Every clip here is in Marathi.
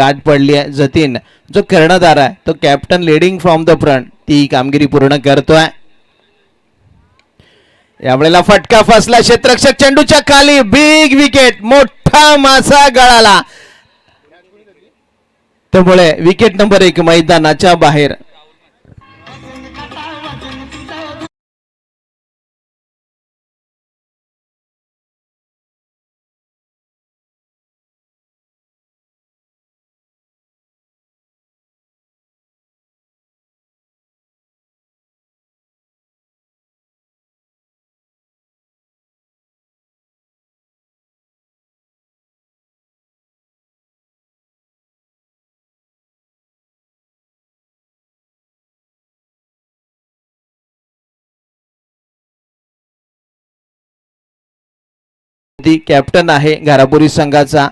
गाठ पडली आहे. जतीन जो कर्णधार आहे तो captain leading from the front ती कामगिरी पूर्ण करतोय. यावेळेला फटका फसला क्षेत्ररक्षक चेंडूच्या खाली. बिग विकेट, मोठा मासा गळाला. त्यामुळे विकेट नंबर 1 मैदानाच्या बाहेर. ती कॅप्टन आहे घारापुरी संघाचा.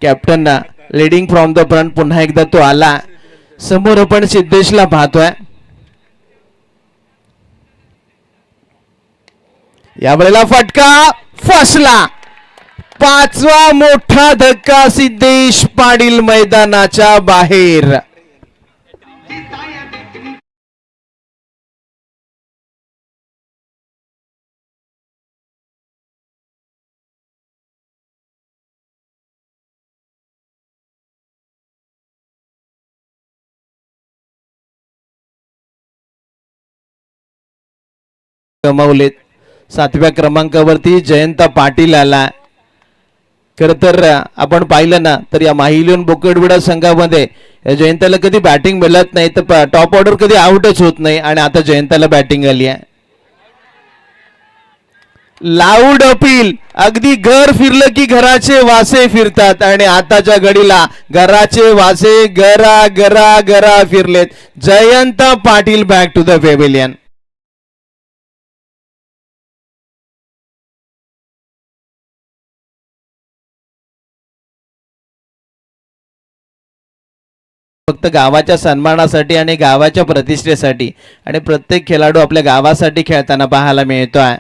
Captain leading from the front. पुन्हा एकदा तो आला समोर. आपण सिद्धेशला पाहतोय. यावेळेला फटका फसला. 5वा मोठा धक्का. सिद्धेश पाटील मैदानाच्या बाहेर. कमावलेत. 7व्या क्रमांकावरती जयंत पाटील आला. खरं तर आपण पाहिलं ना तर या माहिलियन बोकडविडा संघामध्ये जयंताला कधी बॅटिंग मिळत नाही तर टॉप ऑर्डर कधी आउटच होत नाही. आणि आता जयंताला बॅटिंग आली आहे. Loud appeal. अगदी घर फिरलं की घराचे वासे फिरतात. आणि आताच्या घडीला घराचे वासे गरा गरा गरा फिरलेत. Jayant Patil back to the pavilion. फक्त गावाच्या सन्मानासाठी आणि गावाच्या प्रतिष्ठेसाठी आणि प्रत्येक खेळाडू आपल्या गावासाठी खेळताना पाहायला मिळतोय.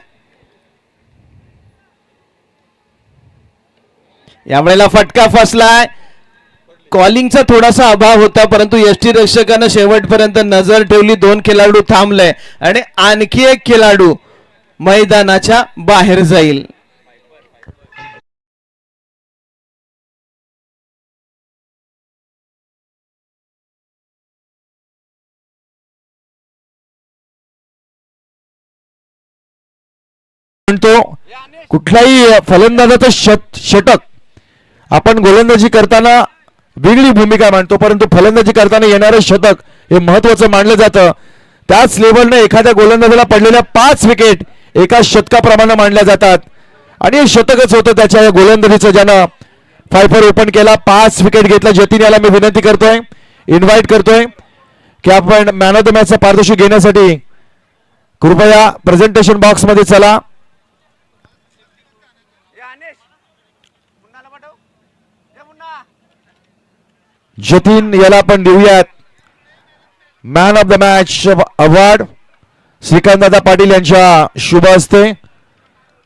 यावेळेला फटका फसलाय. कॉलिंगचा थोडासा अभाव होता परंतु यष्टी रक्षकानं शेवटपर्यंत नजर ठेवली. 2 खेळाडू थांबले आणि आणखी एक खेळाडू मैदानाच्या बाहेर जाईल. कुठल्याही फलंदाजाचं षटक आपण गोलंदाजी करताना वेगळी भूमिका मांडतो परंतु फलंदाजी करताना येणारे षटक हे महत्त्वाचं मानलं जातं. त्याच लेवलने एखाद्या गोलंदाजाला पडलेल्या 5 विकेट एका शतकाप्रमाणे मानल्या जातात. आणि हे शतकच होतं त्याच्या या गोलंदाजीचं ज्यानं फायफर ओपन केला. 5 विकेट घेतला. जतीन याला मी विनंती करतोय, इन्व्हाइट करतोय की आपण मॅन ऑफ द मॅचचा पारितोषिक घेण्यासाठी कृपया प्रेझेंटेशन बॉक्स मध्ये चला. जतीन याला आपण देऊयात man of the match award. श्रीकांतदादा पाटील यांच्या शुभ हस्ते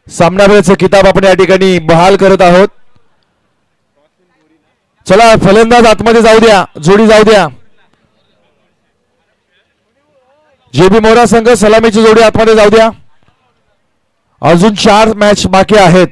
सामनावीरचे किताब आपण या ठिकाणी बहाल करत आहोत. चला फलंदाज आतमध्ये जाऊ द्या, जोडी जाऊ द्या. जेबी मोरा संघ सलामीची जोडी आतमध्ये जाऊ द्या. अजून 4 मॅच बाकी आहेत.